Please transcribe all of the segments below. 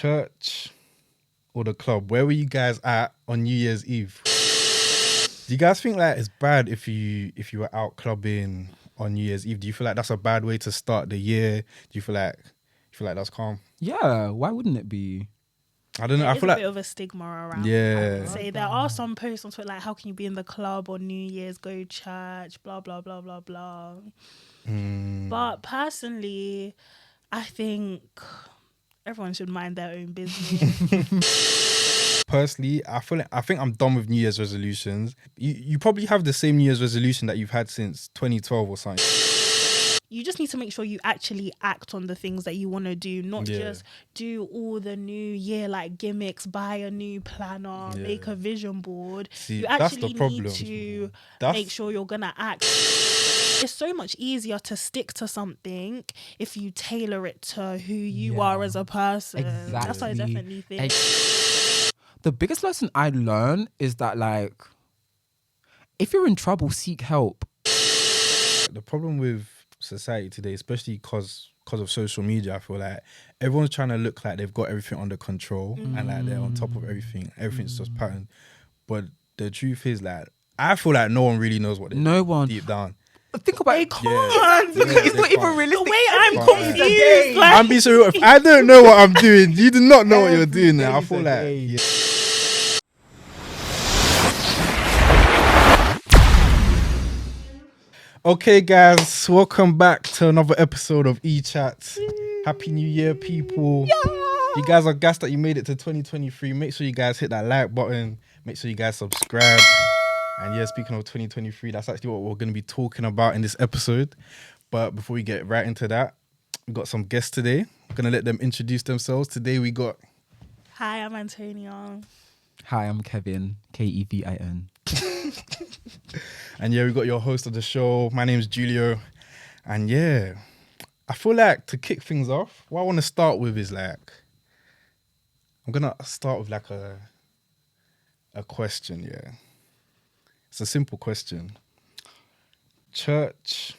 church or the club? Where were you guys at on New Year's Eve? Do you guys think like it's bad if you were out clubbing on New Year's Eve? Do you feel like that's a bad way to start the year? Do you feel like that's calm? Yeah, why wouldn't it be? I don't know. There I is feel a like bit of a stigma around. yeah. I would say there are some posts on Twitter like, how can you be in the club on New Year's, go church, blah blah blah blah blah. But personally, I think everyone should mind their own business. Personally, I think I'm done with New Year's resolutions. You probably have the same New Year's resolution that you've had since 2012 or something. You just need to make sure you actually act on the things that you want to do, not just do all the new year like gimmicks, buy a new planner, make a vision board. See, you actually need to make sure you're gonna act. It's so much easier to stick to something if you tailor it to who you are as a person. Exactly. That's what I definitely think. The biggest lesson I learned is that like, if you're in trouble, seek help. The problem with society today, especially because of social media, I feel like everyone's trying to look like they've got everything under control and like they're on top of everything. Everything's just patterned. But the truth is like, I feel like no one really knows what they're doing deep down. Think about it. It's not even realistic. The way I'm confused. Like, I'm being so real. If I don't know what I'm doing, you do not know what you're doing now. I feel like Okay, guys, welcome back to another episode of Echats. Happy New Year, people. You guys are gassed that you made it to 2023. Make sure you guys hit that like button. Make sure you guys subscribe. And yeah, speaking of 2023, that's actually what we're going to be talking about in this episode. But before we get right into that, we've got some guests today. I'm going to let them introduce themselves. Today we got... Hi, I'm Antonia. Hi, I'm Kevin, Kevin. And yeah, we got your host of the show. My name's Julio. And yeah, I feel like to kick things off, what I want to start with is like, I'm going to start with like a question, yeah. It's a simple question. Church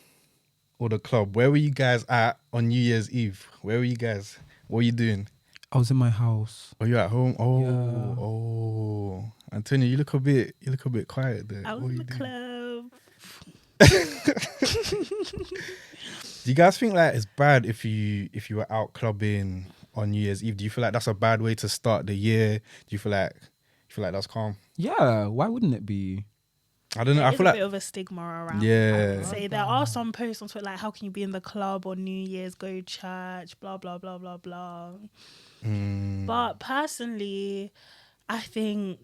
or the club? Where were you guys at on New Year's Eve? Where were you guys? What were you doing? I was in my house. Oh, you at home? Oh, Yeah. oh. Antonio, you look a bit quiet there. I was in the club. Do you guys think like it's bad if you were out clubbing on New Year's Eve? Do you feel like that's a bad way to start the year? Do you feel like that's calm? Yeah, why wouldn't it be? I don't know. There I is feel a like bit of a stigma around. Yeah. I would say there are some posts on Twitter like, how can you be in the club on New Year's, go church, blah blah blah blah blah. But personally, I think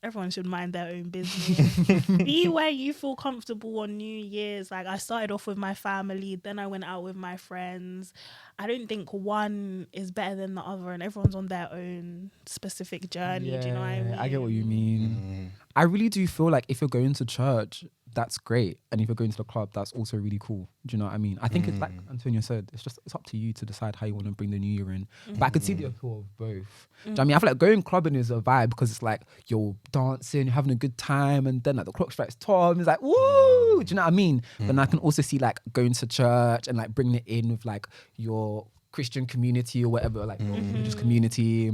everyone should mind their own business. Be where you feel comfortable on New Year's. Like, I started off with my family, then I went out with my friends. I don't think one is better than the other, and everyone's on their own specific journey. Do you know what I mean? I get what you mean. I really do feel like if you're going to church, that's great. And if you're going to the club, that's also really cool. Do you know what I mean? I think it's like Antonio said, it's up to you to decide how you want to bring the new year in. But I could see the appeal of both. Do you know what I mean? I feel like going clubbing is a vibe because it's like you're dancing, you're having a good time, and then like the clock strikes 12, it's like, woo! Do you know what I mean? But I can also see like going to church and like bringing it in with like your Christian community or whatever, like your religious community.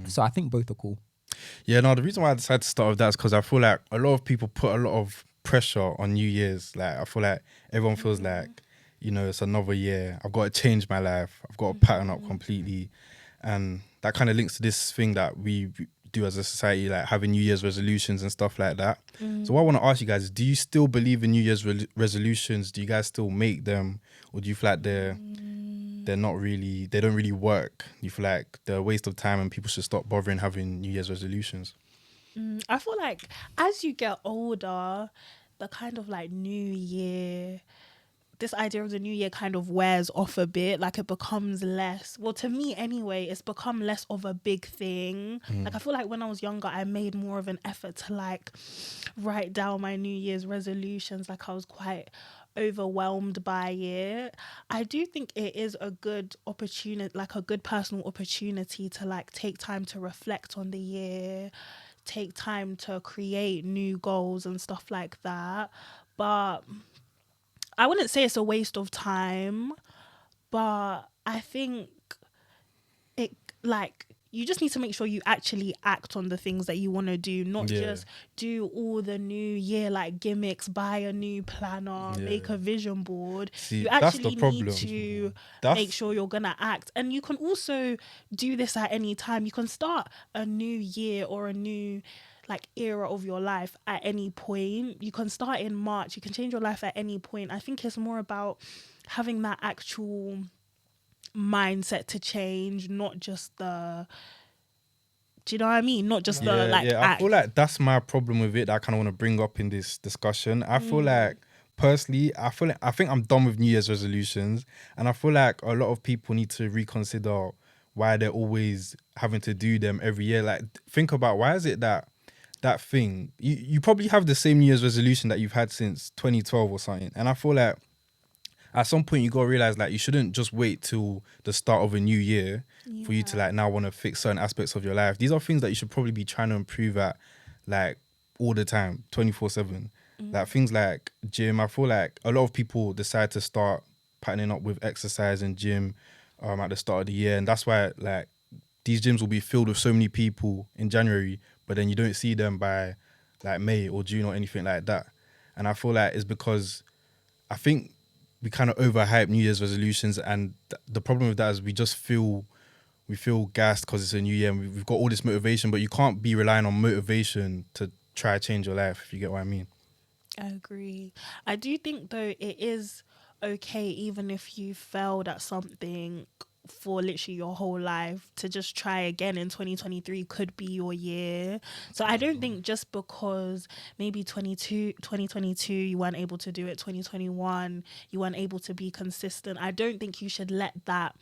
So I think both are cool. Yeah, no, the reason why I decided to start with that is because I feel like a lot of people put a lot of pressure on New Year's. Like, I feel like everyone feels like, you know, it's another year. I've got to change my life. I've got to pattern up completely. And that kind of links to this thing that we do as a society, like having New Year's resolutions and stuff like that. So what I want to ask you guys is, do you still believe in New Year's resolutions? Do you guys still make them? Or do you feel like they don't really work? You feel like they're a waste of time and people should stop bothering having New Year's resolutions? I feel like as you get older, the kind of like new year, this idea of the new year kind of wears off a bit. Like, it becomes less, well, to me anyway, it's become less of a big thing. Like, I feel like when I was younger, I made more of an effort to like write down my New Year's resolutions. Like, I was quite overwhelmed by it. I do think it is a good opportunity, like a good personal opportunity to like take time to reflect on the year, take time to create new goals and stuff like that. But I wouldn't say it's a waste of time, but I think like, you just need to make sure you actually act on the things that you want to do, not Yeah. just do all the new year like gimmicks, buy a new planner, make a vision board. See, You that's the actually need problem. to That's make sure you're gonna act. And you can also do this at any time. You can start a new year or a new like era of your life at any point. You can start in March, you can change your life at any point. I think it's more about having that actual mindset to change, not just the, do you know what I mean, not just the like I act. feel like that's my problem with it that I kind of want to bring up in this discussion. I feel like personally, I think I'm done with New Year's resolutions, and I feel like a lot of people need to reconsider why they're always having to do them every year. Like, think about, why is it that thing, you probably have the same New Year's resolution that you've had since 2012 or something, and I feel like at some point you gotta realize like you shouldn't just wait till the start of a new year for you to like now want to fix certain aspects of your life. These are things that you should probably be trying to improve at, like, all the time, 24/7. Like things like gym. I feel like a lot of people decide to start patterning up with exercise and gym at the start of the year, and that's why like these gyms will be filled with so many people in January, but then you don't see them by like May or June or anything like that. And I feel like it's because I think we kind of overhype New Year's resolutions, and the problem with that is we feel gassed because it's a new year and we've got all this motivation, but you can't be relying on motivation to try to change your life, if you get what I mean. I agree. I do think though it is okay, even if you failed at something for literally your whole life, to just try again in 2023 could be your year. So I don't think just because maybe 2022 you weren't able to do it, 2021 you weren't able to be consistent, I don't think you should let that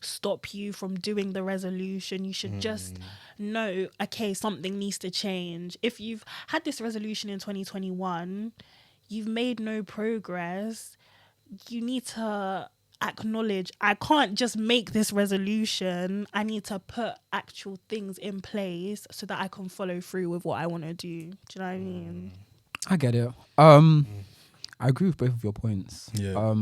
stop you from doing the resolution. You should just know, okay, something needs to change. If you've had this resolution in 2021, you've made no progress, you need to acknowledge, I can't just make this resolution, I need to put actual things in place so that I can follow through with what I want to do. Do you know what I mean? I get it. I agree with both of your points. Yeah.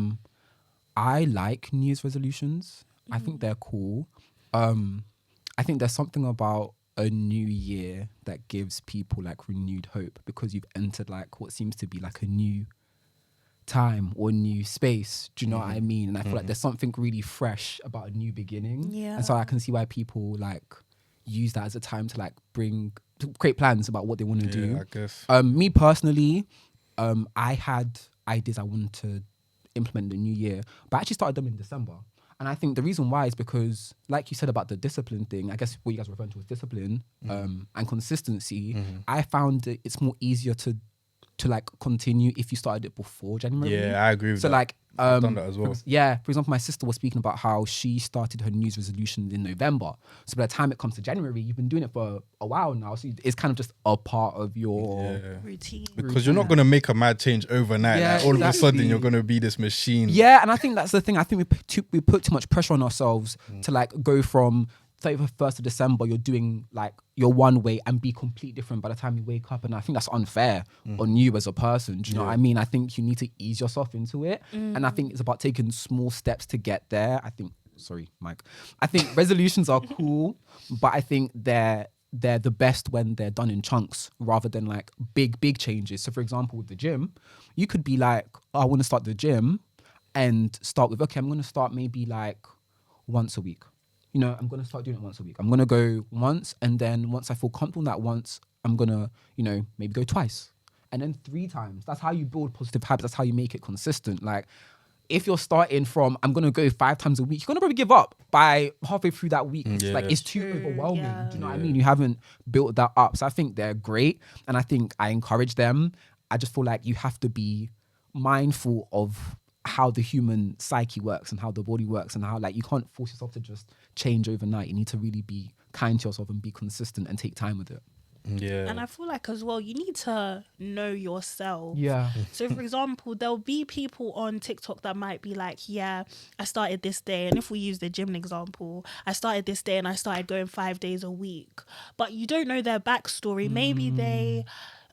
I like New Year's resolutions. I think they're cool. I think there's something about a new year that gives people like renewed hope, because you've entered like what seems to be like a new time or new space. Do you know what I mean? And I feel like there's something really fresh about a new beginning. Yeah. And so I can see why people like use that as a time to like to create plans about what they want to do. I guess. Me personally, I had ideas I wanted to implement in the new year, but I actually started them in December. And I think the reason why is because, like you said about the discipline thing, I guess what you guys are referring to is discipline and consistency. I found it's more easier to like continue if you started it before January. Yeah, I agree with so that. like I've done that as well. for example, my sister was speaking about how she started her New Year's resolution in November. So by the time it comes to January, you've been doing it for a while now. So it's kind of just a part of your Routine. Because you're not going to make a mad change overnight. Yeah, like, all of a sudden, exactly. you're going to be this machine. Yeah, and I think that's the thing. I think we put too much pressure on ourselves to like go from 31st of December, you're doing like your one way and be completely different by the time you wake up. And I think that's unfair on you as a person. Do you know what I mean? I think you need to ease yourself into it. And I think it's about taking small steps to get there. Sorry, Mike. I think resolutions are cool, but I think they're the best when they're done in chunks rather than like big changes. So for example, with the gym, you could be like, oh, I want to start the gym, and start with, okay, I'm going to start maybe like once a week. You know, I'm going to start doing it once a week. I'm going to go once, and then once I feel comfortable in that once, I'm going to, you know, maybe go twice. And then 3 times. That's how you build positive habits. That's how you make it consistent. Like, if you're starting from, I'm going to go 5 times a week, you're going to probably give up by halfway through that week. It's like, it's too overwhelming. Yeah. Do you know what I mean? You haven't built that up. So I think they're great. And I think I encourage them. I just feel like you have to be mindful of how the human psyche works and how the body works, and how like you can't force yourself to just change overnight. You need to really be kind to yourself and be consistent and take time with it. Yeah. And I feel like as well, you need to know yourself. Yeah. So for example, there'll be people on TikTok that might be like, yeah, I started this day. And if we use the gym example, I started this day and I started going 5 days a week. But you don't know their backstory. Maybe they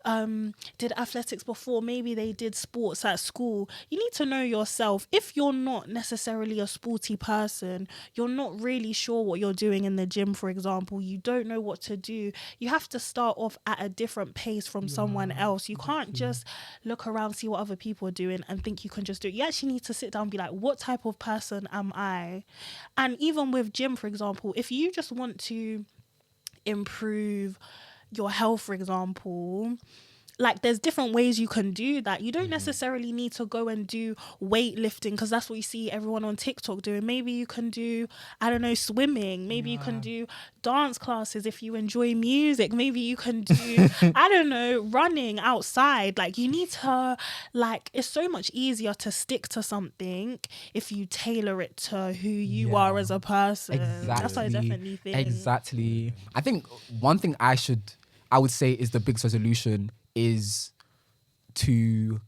did athletics before, maybe they did sports at school. You need to know yourself. If you're not necessarily a sporty person, you're not really sure what you're doing in the gym, for example, you don't know what to do, you have to start off at a different pace from someone else. You can't just look around, see what other people are doing and think you can just do it. You actually need to sit down and be like, what type of person am I? And even with gym, for example, if you just want to improve your health, for example, like there's different ways you can do that. You don't necessarily need to go and do weightlifting because that's what you see everyone on TikTok doing. Maybe you can do, I don't know, swimming. Maybe you can do dance classes if you enjoy music. Maybe you can do, I don't know, running outside. Like you need to, like, it's so much easier to stick to something if you tailor it to who you are as a person. That's what I definitely think. Exactly. I think one thing I would say is the biggest resolution is to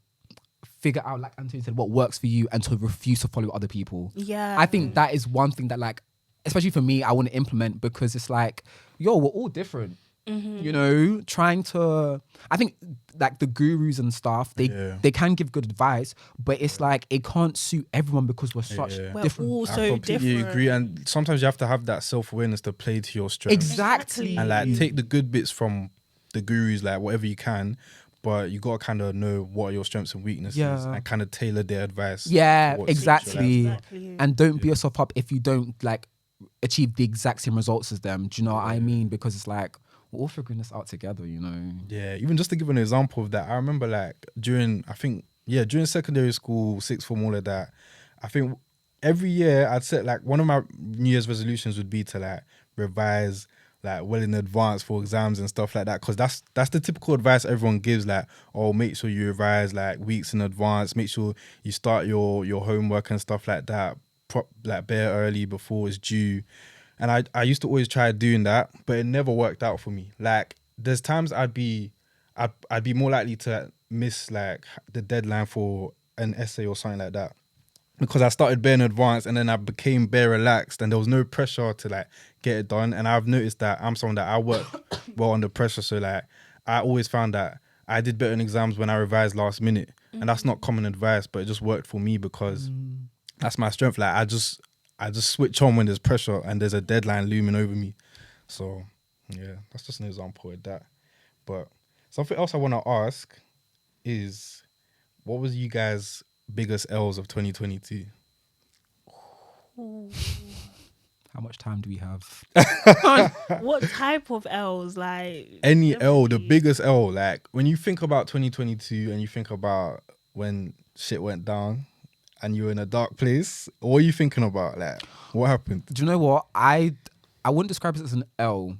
figure out, like Anthony said, what works for you and to refuse to follow other people. Yeah. I think that is one thing that, like, especially for me, I want to implement because it's like, yo, we're all different. You know, trying to, I think like the gurus and stuff, they can give good advice, but it's like it can't suit everyone because we're such different. We're all I so completely different. agree, and sometimes you have to have that self-awareness to play to your strengths. Exactly. And like take the good bits from the gurus, like whatever you can, but you gotta kind of know what are your strengths and weaknesses and kind of tailor their advice. Yeah, to what exactly. suits And don't beat yourself up if you don't like achieve the exact same results as them. Do you know what I mean? Because it's like we're all figuring this out together, you know. Yeah, even just to give an example of that, I remember like during secondary school, sixth form, all of that, I think every year I'd set like one of my New Year's resolutions would be to like revise like well in advance for exams and stuff like that, because that's the typical advice everyone gives, like, oh, make sure you revise like weeks in advance, make sure you start your homework and stuff like that like bare early before it's due. And I used to always try doing that, but it never worked out for me. Like there's times I'd be more likely to miss like the deadline for an essay or something like that, because I started bare in advance and then I became bare relaxed and there was no pressure to like get it done. And I've noticed that I'm someone that I work well under pressure. So like I always found that I did better in exams when I revised last minute. And that's not common advice, but it just worked for me because that's my strength. Like I just switch on when there's pressure and there's a deadline looming over me. So yeah, that's just an example of that. But something else I want to ask is, what was you guys' biggest L's of 2022? How much time do we have? What type of L's? Like Any L, the biggest L. Like when you think about 2022 and you think about when shit went down and you were in a dark place, what are you thinking about? Like what happened? Do you know what? I wouldn't describe it as an L,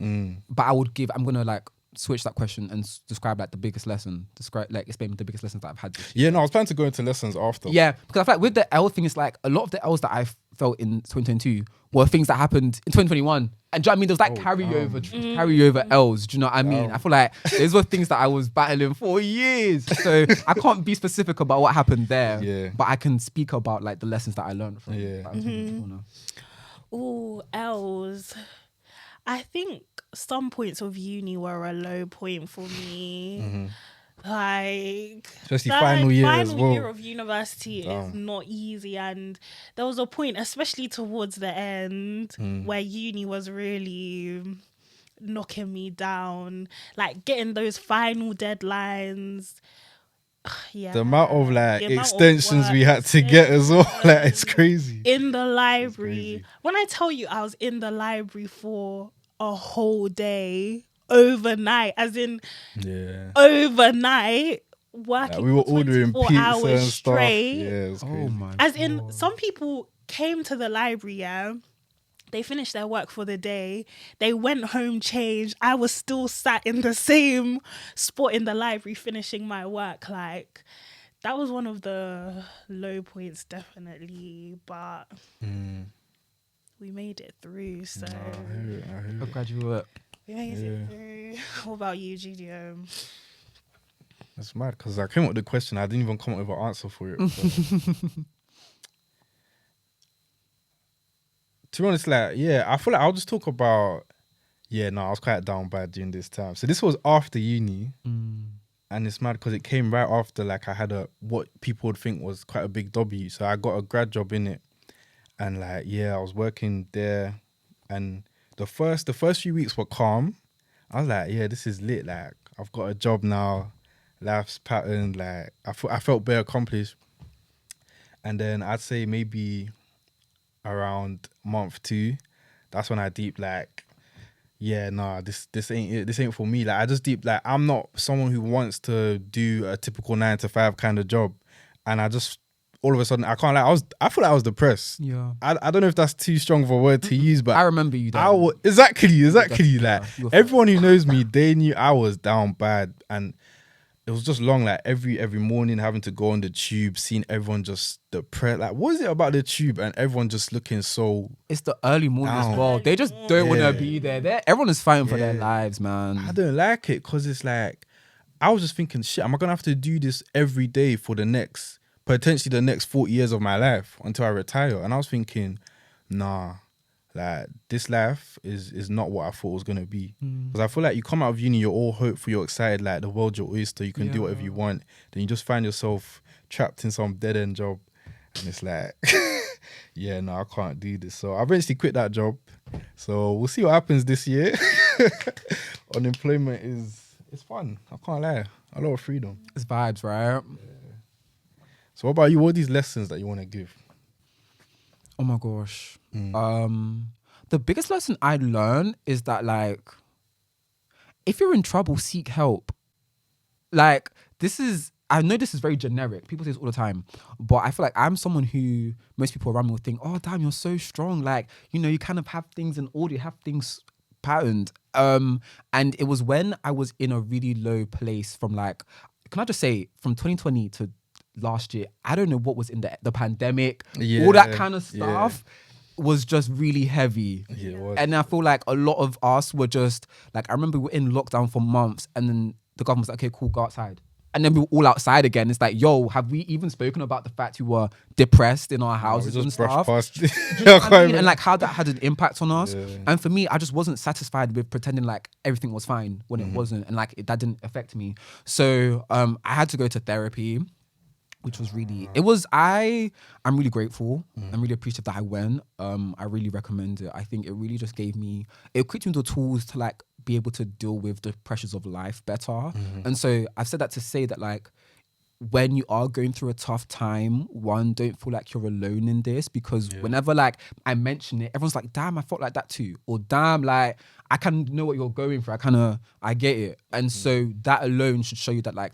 but I'm gonna like switch that question and describe like the biggest lesson. Explain the biggest lessons that I've had this year. Yeah, no, I was planning to go into lessons after. Yeah, because I feel like with the L thing, it's like a lot of the L's that I felt in 2022 were things that happened in 2021. And do you know what I mean? There was like carryover L's. Do you know what I mean? I feel like those were things that I was battling for years. So I can't be specific about what happened there. Yeah. But I can speak about like the lessons that I learned from. Yeah. Oh, L's. I think some points of uni were a low point for me. Like, especially final year as well. Year of university is not easy, and there was a point, especially towards the end, where uni was really knocking me down. Like getting those final deadlines. Yeah, the amount of like extensions we had to get as well, like it's crazy. In the library, when I tell you I was in the library for a whole day, overnight, as in overnight, working we were ordering pizza hours and stuff. straight. Yeah, it was crazy. As in, some people came to the library, they finished their work for the day, they went home, changed. I was still sat in the same spot in the library finishing my work. Like, that was one of the low points, definitely. But we made it through. So I'm glad you were. we made it through. What about you, GDO? That's mad because I came up with the question, I didn't even come up with an answer for it. To be honest, like, I feel like I'll just talk about, I was quite down bad during this time. So this was after uni. and it's mad because it came right after like I had what people would think was quite a big W. So I got a grad job in it, and like I was working there, and the first few weeks were calm. I was like, yeah, this is lit. Like I've got a job now, life's patterned. Like I felt very accomplished, and then I'd say maybe around month 2, that's when I deep like, yeah, nah, this ain't it. This ain't for me. Like I just deep like I'm not someone who wants to do a typical 9 to 5 kind of job, and I just all of a sudden I can't like I feel like I was depressed. Yeah. I don't know if that's too strong of a word to use, but I remember you. Exactly. Like you were everyone who knows me, they knew I was down bad, and it was just long. Like every morning having to go on the tube, seeing everyone just depressed. Like what is it about the tube and everyone just looking so? It's the early morning down. as well. They just don't want to be there. Everyone is fighting for their lives, man. I don't like it because it's like I was just thinking, shit, am I gonna have to do this every day for potentially the next 40 years of my life until I retire? And I was thinking, nah, like this life is not what I thought it was gonna be. Because I feel like you come out of uni, you're all hopeful, you're excited, like the world's your oyster, you can do whatever you want. Then you just find yourself trapped in some dead end job, and it's like, yeah, no, I can't do this. So I eventually quit that job. So we'll see what happens this year. Unemployment it's fun. I can't lie. A lot of freedom. It's vibes, right? So what about you? What are these lessons that you want to give? Oh my gosh. The biggest lesson I learned is that like, if you're in trouble, seek help. Like I know this is very generic. People say this all the time, but I feel like I'm someone who most people around me will think, oh damn, you're so strong. Like, you kind of have things in order, you have things patterned. And it was when I was in a really low place from like, can I just say from 2020 to last year, I don't know what was in the pandemic, all that kind of stuff was just really heavy. Yeah, it was. And I feel like a lot of us were just like, I remember we were in lockdown for months, and then the government was like, okay, cool, go outside. And then we were all outside again. It's like, yo, have we even spoken about the fact we were depressed in our houses and stuff? Do you know what I mean? And like how that had an impact on us. Yeah. And for me, I just wasn't satisfied with pretending like everything was fine when it wasn't, and like that didn't affect me. So I had to go to therapy, which was really, I'm really grateful. I'm really appreciative that I went. I really recommend it. I think it really just it equipped me with the tools to like be able to deal with the pressures of life better. And so I've said that to say that like, when you are going through a tough time, don't feel like you're alone in this, because whenever like I mention it, everyone's like, damn, I felt like that too. Or damn, like I kind of know what you're going through. I get it. And so that alone should show you that like,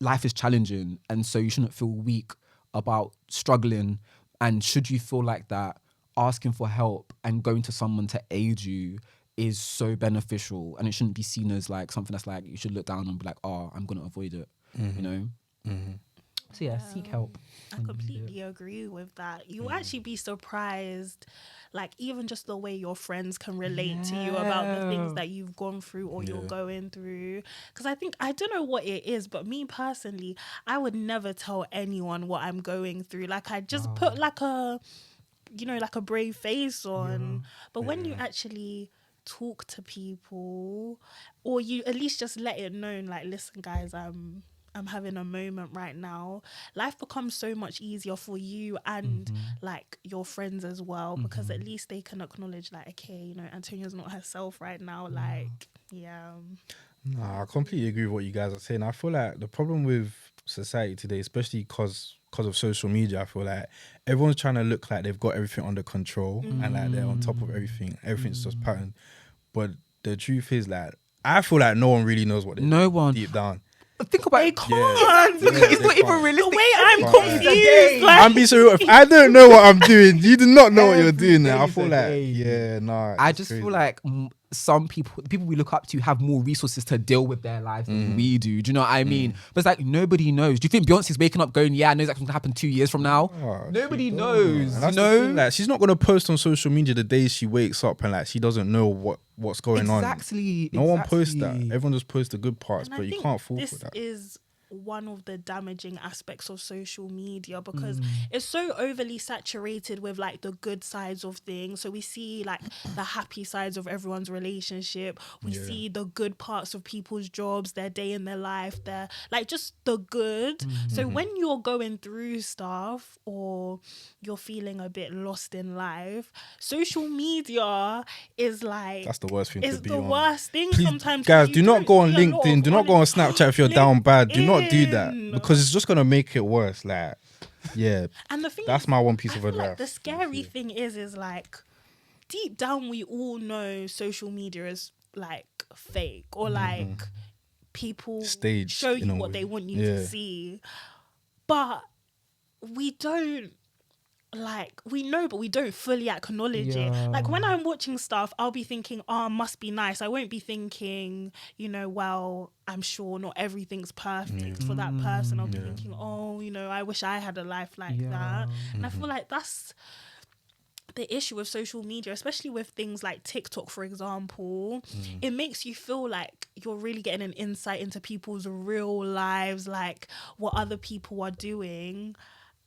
life is challenging, and so you shouldn't feel weak about struggling. And should you feel like that, asking for help and going to someone to aid you is so beneficial, and it shouldn't be seen as like something that's like you should look down and be like, oh, I'm gonna avoid it. So seek help. I completely agree with that. You'll actually be surprised, like even just the way your friends can relate to you about the things that you've gone through or you're going through. Because I don't know what it is, but me personally, I would never tell anyone what I'm going through. Like I just put like a brave face on. But when you actually talk to people, or you at least just let it known, like, listen guys, I'm having a moment right now, life becomes so much easier for you and like your friends as well, because at least they can acknowledge like, okay, Antonia's not herself right now. Like, Nah, I completely agree with what you guys are saying. I feel like the problem with society today, especially because of social media, I feel like everyone's trying to look like they've got everything under control and like they're on top of everything. Everything's just patterned. But the truth is, like, I feel like no one really knows what they're doing deep down. Think about it. It's not even realistic. The way I'm confused. I'm being so real. If I don't know what I'm doing, you do not know what you're doing now. I feel like, I just feel like some people, the people we look up to, have more resources to deal with their lives than we do. Do you know what I mean? But it's like, nobody knows. Do you think Beyonce's waking up going, I know exactly what's going to happen 2 years from now? Nobody knows. And like, she's not going to post on social media the day she wakes up and like she doesn't know what's going on. Exactly. No one posts that. Everyone just posts the good parts, but you can't fall for that. This is one of the damaging aspects of social media, because it's so overly saturated with like the good sides of things. So we see like the happy sides of everyone's relationship, we see the good parts of people's jobs, their day in their life, their like just the good. So when you're going through stuff or you're feeling a bit lost in life, social media is like, That's the worst thing to be the on. worst thing. Please, Sometimes guys, you do not don't go on see a lot LinkedIn. of Do not go on honest- Snapchat if you're down bad. Do not do that, LinkedIn. because it's just gonna make it worse. Like, yeah, And the thing that's is, my one piece I of feel advice. like the scary thing is like, deep down we all know social media is like fake, or like people Staged show in you a what way. they want you to see, but we don't. Like, we know, but we don't fully acknowledge it. Like, when I'm watching stuff, I'll be thinking, oh, must be nice. I won't be thinking, you know, well, I'm sure not everything's perfect for that person. I'll be thinking, oh, you know, I wish I had a life like that. And I feel like that's the issue with social media, especially with things like TikTok, for example. It makes you feel like you're really getting an insight into people's real lives, like what other people are doing.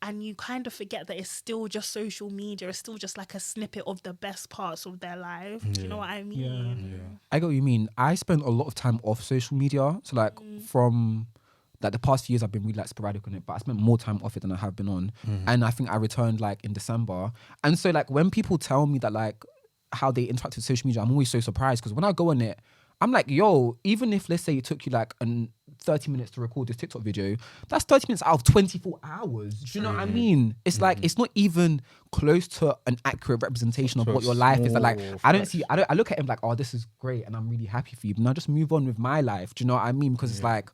And you kind of forget that it's still just social media. It's still just like a snippet of the best parts of their life. Do you know what I mean? I get what you mean. I spent a lot of time off social media. So like from like the past few years, I've been really like sporadic on it, but I spent more time off it than I have been on. And I think I returned like in December. And so like when people tell me that like how they interact with social media, I'm always so surprised, because when I go on it, I'm like, yo, even if let's say it took you like 30 minutes to record this TikTok video, that's 30 minutes out of 24 hours. Do you know what I mean? It's like, it's not even close to an accurate representation of what your life is. Like, I look at him like, oh, this is great and I'm really happy for you. But now just move on with my life. Do you know what I mean? Because it's like,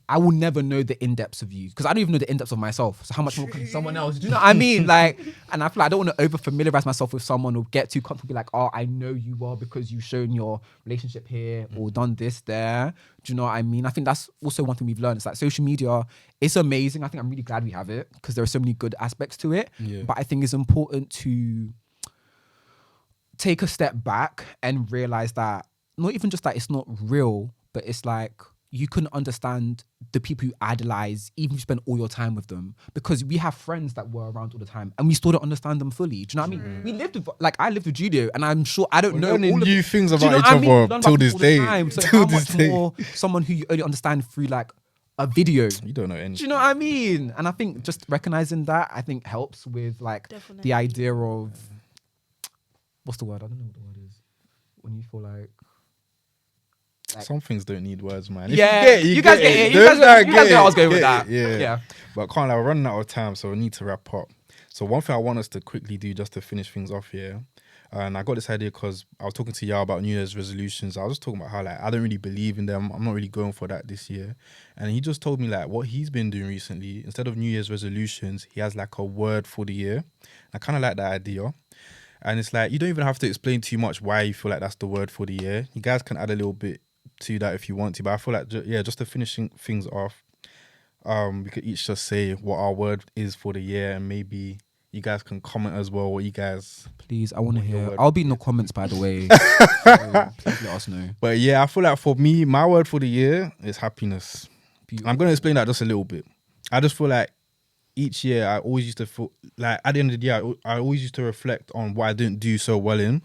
I will never know the in-depths of you, because I don't even know the in-depths of myself. So how much more can someone else? Do you know what I mean? Like, and I feel like I don't want to over-familiarize myself with someone or get too comfortable, be like, oh, I know you well because you've shown your relationship here or done this there. Do you know what I mean? I think that's also one thing we've learned. It's like social media, it's amazing. I think I'm really glad we have it, because there are so many good aspects to it. But I think it's important to take a step back and realize that not even just that it's not real, but it's like, you couldn't understand the people you idolize, even if you spend all your time with them, because we have friends that were around all the time and we still don't understand them fully. Do you know what I mean? We lived with, like, I lived with Julio, and I'm sure I don't know learning all of new it. things Do you about know each what I mean? other We learn till about this people all the day. time. So Till how this much day. more someone who you only understand through like a video? You don't know anything. Do you know what I mean? And I think just recognizing that, I think, helps with like Definitely. the idea of, what's the word? I don't know what the word is. When you feel like Some things don't need words, man. Yeah, you guys get it. You guys get where I was going with that. Yeah. But can't, like, we're running out of time, so we need to wrap up. So one thing I want us to quickly do, just to finish things off here, and I got this idea because I was talking to Yao about New Year's resolutions. I was just talking about how, like, I don't really believe in them. I'm not really going for that this year. And he just told me, like, what he's been doing recently, instead of New Year's resolutions, he has like a word for the year. I kind of like that idea. And it's like, you don't even have to explain too much why you feel like that's the word for the year. You guys can add a little bit to that if you want to, but I feel like just to finishing things off, we could each just say what our word is for the year, and maybe you guys can comment as well what you guys. Please, I want to what your hear. word I'll be in the comments, by the way. So please let us know. But yeah, I feel like for me, my word for the year is happiness. Beautiful. I'm going to explain that just a little bit. I just feel like each year I always used to feel like at the end of the year I always used to reflect on what I didn't do so well in,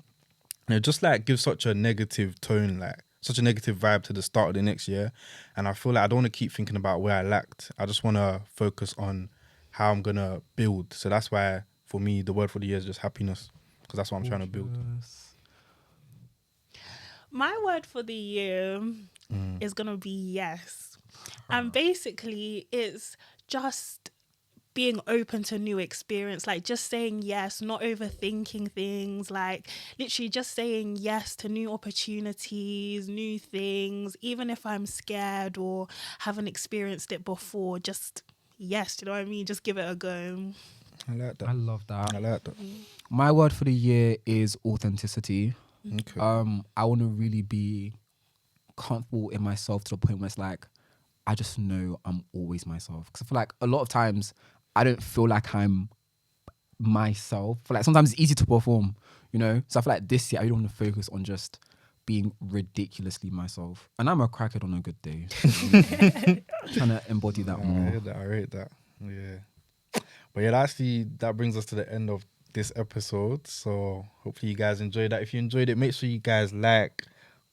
and it just like gives such a negative tone, like such a negative vibe to the start of the next year. And I feel like I don't want to keep thinking about where I lacked. I just want to focus on how I'm going to build. So that's why, for me, the word for the year is just happiness, because that's what I'm trying to build. My word for the year is going to be yes. And basically, it's just being open to new experience, like just saying yes, not overthinking things, like literally just saying yes to new opportunities, new things, even if I'm scared or haven't experienced it before, just yes, do you know what I mean? Just give it a go. I like that. I love that. I like that. My word for the year is authenticity. Okay. I want to really be comfortable in myself to the point where it's like, I just know I'm always myself. Because I feel like a lot of times I don't feel like I'm myself. I feel like sometimes it's easy to perform, you know? So I feel like this year I don't want to focus on just being ridiculously myself. And I'm a crackhead on a good day. Trying to embody that more. I rate that. Yeah. But yeah, that brings us to the end of this episode. So hopefully you guys enjoyed that. If you enjoyed it, make sure you guys like,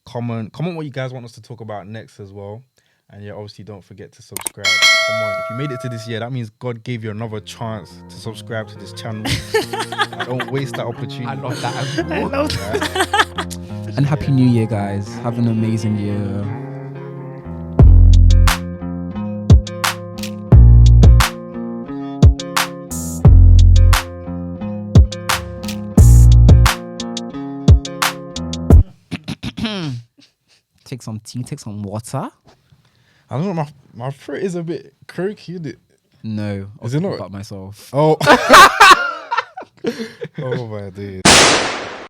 comment what you guys want us to talk about next as well. And yeah, obviously don't forget to subscribe. Come on, if you made it to this year, that means God gave you another chance to subscribe to this channel. Don't waste that opportunity. I love that. I love that. And Happy New Year, guys. Have an amazing year. Take some tea, take some water. I don't know, my throat is a bit croaky, isn't it? No. Is it not? About myself. Oh. Oh my days.